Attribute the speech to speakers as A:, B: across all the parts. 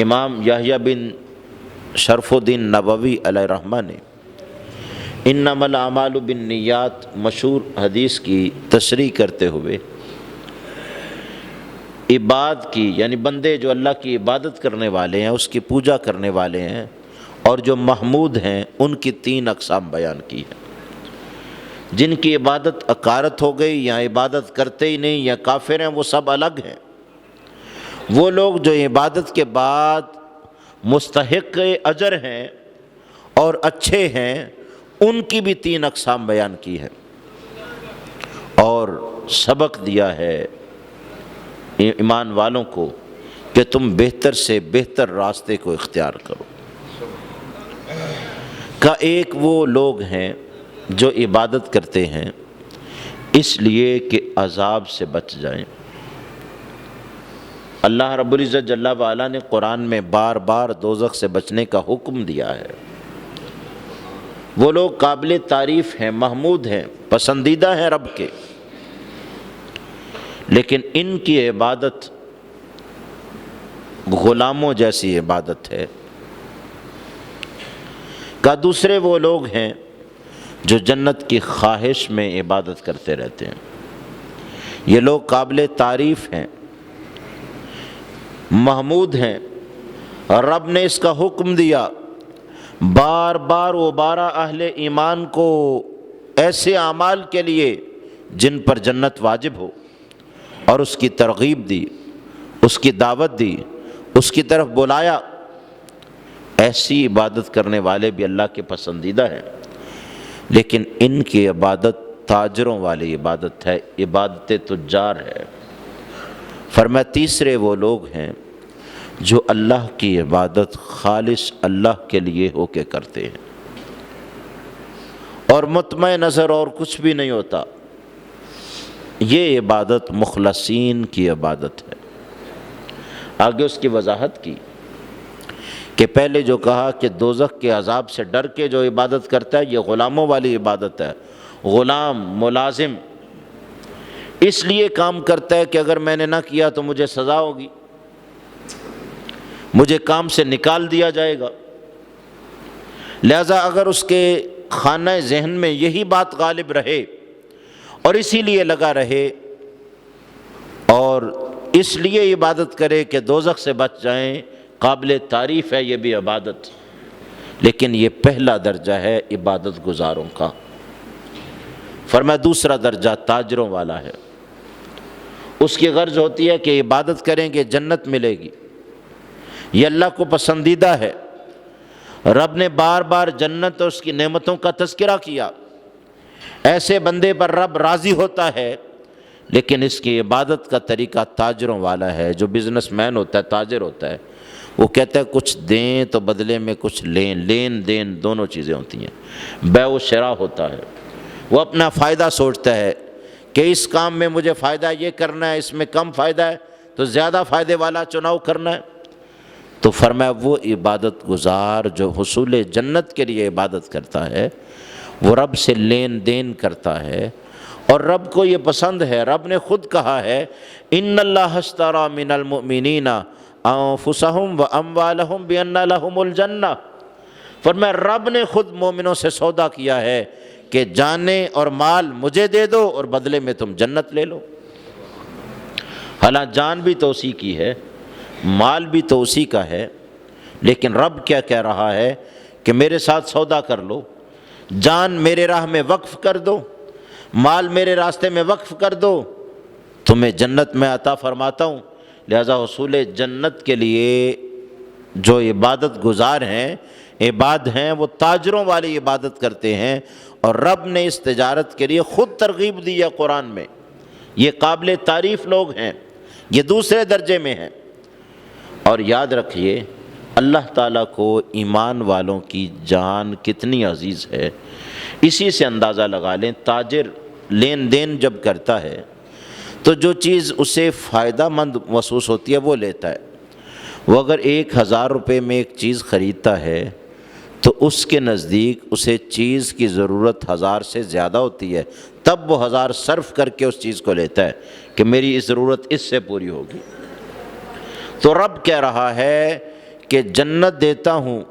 A: امام یحییٰ بن شرف الدین نووی علیہ رحمہ نے انما الاعمال بالنیات مشہور حدیث کی تشریح کرتے ہوئے عباد کی یعنی بندے جو اللہ کی عبادت کرنے والے ہیں، اس کی پوجا کرنے والے ہیں، اور جو محمود ہیں ان کی 3 اقسام بیان کی ہیں۔ جن کی عبادت اکارت ہو گئی یا عبادت کرتے ہی نہیں یا کافر ہیں، وہ سب الگ ہیں۔ وہ لوگ جو عبادت کے بعد مستحق اجر ہیں اور اچھے ہیں، ان کی بھی 3 اقسام بیان کی ہے اور سبق دیا ہے ایمان والوں کو کہ تم بہتر سے بہتر راستے کو اختیار کرو۔ کا ایک وہ لوگ ہیں جو عبادت کرتے ہیں اس لیے کہ عذاب سے بچ جائیں۔ اللہ رب العزت جل وعلا نے قرآن میں بار بار دوزخ سے بچنے کا حکم دیا ہے۔ وہ لوگ قابل تعریف ہیں، محمود ہیں، پسندیدہ ہیں رب کے، لیکن ان کی عبادت غلاموں جیسی عبادت ہے۔ کا دوسرے وہ لوگ ہیں جو جنت کی خواہش میں عبادت کرتے رہتے ہیں۔ یہ لوگ قابل تعریف ہیں، محمود ہیں، رب نے اس کا حکم دیا، بار بار ابارا اہل ایمان کو ایسے اعمال کے لیے جن پر جنت واجب ہو، اور اس کی ترغیب دی، اس کی دعوت دی، اس کی طرف بلایا۔ ایسی عبادت کرنے والے بھی اللہ کے پسندیدہ ہیں، لیکن ان کی عبادت تاجروں والی عبادت ہے، عبادت تجار ہے۔ فرمایا تیسرے وہ لوگ ہیں جو اللہ کی عبادت خالص اللہ کے لیے ہو کے کرتے ہیں اور مطمع نظر اور کچھ بھی نہیں ہوتا۔ یہ عبادت مخلصین کی عبادت ہے۔ آگے اس کی وضاحت کی کہ پہلے جو کہا کہ دوزخ کے عذاب سے ڈر کے جو عبادت کرتا ہے یہ غلاموں والی عبادت ہے۔ غلام ملازم اس لیے کام کرتا ہے کہ اگر میں نے نہ کیا تو مجھے سزا ہوگی، مجھے کام سے نکال دیا جائے گا، لہذا اگر اس کے خانہ ذہن میں یہی بات غالب رہے اور اسی لیے لگا رہے اور اس لیے عبادت کرے کہ دوزخ سے بچ جائیں، قابل تعریف ہے یہ بھی عبادت، لیکن یہ پہلا درجہ ہے عبادت گزاروں کا۔ فرمایا دوسرا درجہ تاجروں والا ہے۔ اس کی غرض ہوتی ہے کہ عبادت کریں گے جنت ملے گی، یہ اللہ کو پسندیدہ ہے۔ رب نے بار بار جنت اور اس کی نعمتوں کا تذکرہ کیا، ایسے بندے پر رب راضی ہوتا ہے، لیکن اس کی عبادت کا طریقہ تاجروں والا ہے۔ جو بزنس مین ہوتا ہے، تاجر ہوتا ہے، وہ کہتا ہے کچھ دیں تو بدلے میں کچھ لیں، لین دین دونوں چیزیں ہوتی ہیں، بیع و شراء ہوتا ہے۔ وہ اپنا فائدہ سوچتا ہے کہ اس کام میں مجھے فائدہ یہ کرنا ہے، اس میں کم فائدہ ہے تو زیادہ فائدے والا چناؤ کرنا ہے۔ تو فرمایا وہ عبادت گزار جو حصول جنت کے لیے عبادت کرتا ہے، وہ رب سے لین دین کرتا ہے اور رب کو یہ پسند ہے۔ رب نے خود کہا ہے ان اللہ اشتری من المؤمنین انفسهم واموالهم بان لهم الجنہ۔ فرمایا رب نے خود مومنوں سے سودا کیا ہے کہ جانیں اور مال مجھے دے دو اور بدلے میں تم جنت لے لو۔ حالانکہ جان بھی تو اسی کی ہے، مال بھی تو اسی کا ہے، لیکن رب کیا کہہ رہا ہے کہ میرے ساتھ سودا کر لو، جان میرے راہ میں وقف کر دو، مال میرے راستے میں وقف کر دو، تمہیں جنت میں عطا فرماتا ہوں۔ لہذا حصول جنت کے لیے جو عبادت گزار ہیں، عباد ہیں، وہ تاجروں والی عبادت کرتے ہیں، اور رب نے اس تجارت کے لیے خود ترغیب دی ہے قرآن میں۔ یہ قابل تعریف لوگ ہیں، یہ دوسرے درجے میں ہیں۔ اور یاد رکھیے اللہ تعالیٰ کو ایمان والوں کی جان کتنی عزیز ہے، اسی سے اندازہ لگا لیں۔ تاجر لین دین جب کرتا ہے تو جو چیز اسے فائدہ مند محسوس ہوتی ہے وہ لیتا ہے۔ وہ اگر 1000 روپے میں ایک چیز خریدتا ہے تو اس کے نزدیک اسے چیز کی ضرورت 1000 سے زیادہ ہوتی ہے، تب وہ 1000 صرف کر کے اس چیز کو لیتا ہے کہ میری اس ضرورت اس سے پوری ہوگی۔ تو رب کہہ رہا ہے کہ جنت دیتا ہوں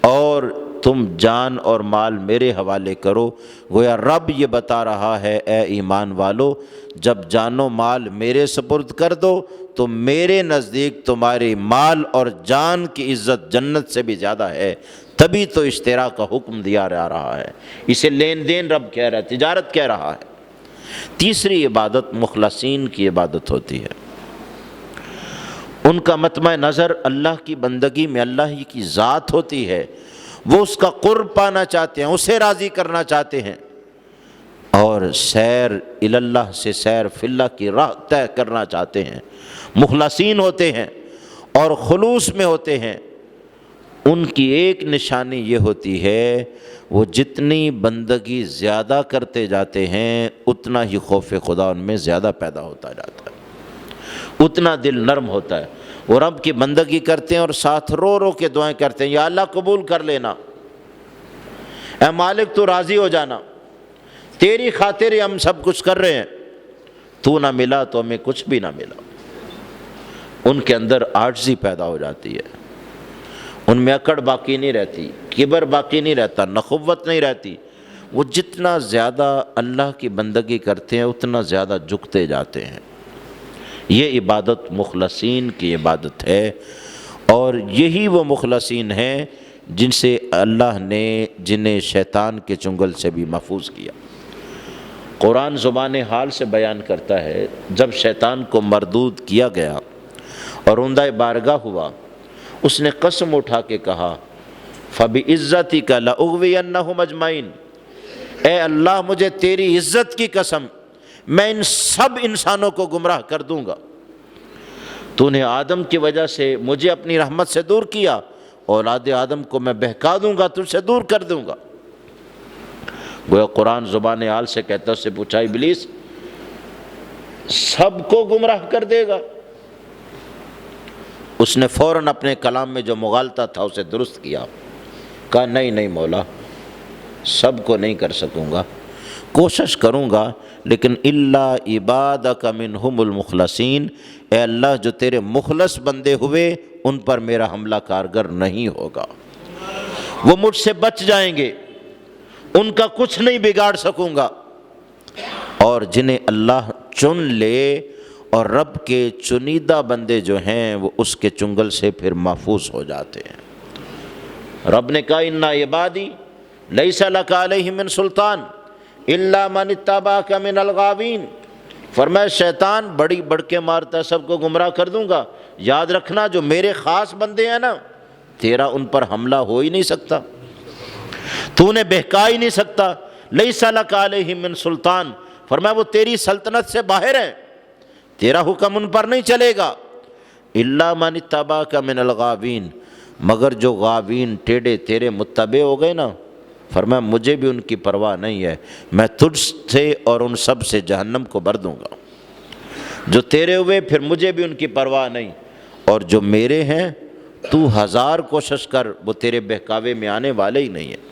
A: اور تم جان اور مال میرے حوالے کرو۔ گویا رب یہ بتا رہا ہے اے ایمان والو، جب جان و مال میرے سپرد کر دو تو میرے نزدیک تمہارے مال اور جان کی عزت جنت سے بھی زیادہ ہے، تبھی تو اشتراک کا حکم دیا جا رہا ہے۔ اسے لین دین رب کہہ رہا ہے، تجارت کہہ رہا ہے۔ تیسری عبادت مخلصین کی عبادت ہوتی ہے، ان کا مطمع نظر اللہ کی بندگی میں اللہ ہی کی ذات ہوتی ہے، وہ اس کا قرب پانا چاہتے ہیں، اسے راضی کرنا چاہتے ہیں، اور سیر اللہ سے سیر فی اللہ کی راہ طے کرنا چاہتے ہیں، مخلصین ہوتے ہیں اور خلوص میں ہوتے ہیں۔ ان کی ایک نشانی یہ ہوتی ہے، وہ جتنی بندگی زیادہ کرتے جاتے ہیں اتنا ہی خوف خدا ان میں زیادہ پیدا ہوتا جاتا ہے، اتنا دل نرم ہوتا ہے۔ وہ رب کی بندگی کرتے ہیں اور ساتھ رو رو کے دعائیں کرتے ہیں، یا اللہ قبول کر لینا، اے مالک تو راضی ہو جانا، تیری خاطر ہم سب کچھ کر رہے ہیں، تو نہ ملا تو ہمیں کچھ بھی نہ ملا۔ ان کے اندر عاجزی پیدا ہو جاتی ہے، ان میں اکڑ باقی نہیں رہتی، کبر باقی نہیں رہتا، نخوت نہیں رہتی۔ وہ جتنا زیادہ اللہ کی بندگی کرتے ہیں اتنا زیادہ جھکتے جاتے ہیں۔ یہ عبادت مخلصین کی عبادت ہے، اور یہی وہ مخلصین ہیں جن سے اللہ نے جنہیں شیطان کے چنگل سے بھی محفوظ کیا۔ قرآن زبان حال سے بیان کرتا ہے، جب شیطان کو مردود کیا گیا اور عمدہ بارگاہ ہوا، اس نے قسم اٹھا کے کہا فَبِعِزَّتِكَ لَأُغْوِيَنَّهُمْ أَجْمَعِينَ، اے اللہ مجھے تیری عزت کی قسم، میں ان سب انسانوں کو گمراہ کر دوں گا۔ تو نے آدم کی وجہ سے مجھے اپنی رحمت سے دور کیا، اولاد آدم کو میں بہکا دوں گا، تجھ سے دور کر دوں گا۔ گویا قرآن زبان حال سے کہتا، اس سے پوچھا ابلیس سب کو گمراہ کر دے گا؟ اس نے فوراً اپنے کلام میں جو مغالطہ تھا اسے درست کیا، کہا نہیں مولا، سب کو نہیں کر سکوں گا، کوشش کروں گا، لیکن الا عبادک منہم المخلصین، اے اللہ جو تیرے مخلص بندے ہوئے ان پر میرا حملہ کارگر نہیں ہوگا، وہ مجھ سے بچ جائیں گے، ان کا کچھ نہیں بگاڑ سکوں گا۔ اور جنہیں اللہ چن لے اور رب کے چنیدہ بندے جو ہیں وہ اس کے چنگل سے پھر محفوظ ہو جاتے ہیں۔ رب نے کہا اِنَّ عِبَادِي لَيْسَ لَكَ عَلَيْهِم مِّن سُلطان إِلَّا مَنِ اتَّبَعَكَ مِنَ الْغَاوِينَ، فرمایا شیطان بڑی بڑھ کے مارتا ہے، سب کو گمراہ کر دوں گا، یاد رکھنا جو میرے خاص بندے ہیں نا، تیرا ان پر حملہ ہو ہی نہیں سکتا، تو نے بہکا ہی نہیں سکتا۔ لَيْسَ لَكَ عَلَيْهِم مِّن سُلطان، فرمایا وہ تیری سلطنت سے باہر ہیں، تیرا حکم ان پر نہیں چلے گا۔ إِلَّا مَنِ اتَّبَعَكَ مِنَ الْغَاوِينَ، مگر جو غاوین ٹیڑے تیرے متبع ہو گئے نا، فرمایا مجھے بھی ان کی پرواہ نہیں ہے، میں تجھ سے اور ان سب سے جہنم کو بھر دوں گا۔ جو تیرے ہوئے پھر مجھے بھی ان کی پرواہ نہیں، اور جو میرے ہیں تو 1000 کوشش کر وہ تیرے بہکاوے میں آنے والے ہی نہیں ہیں۔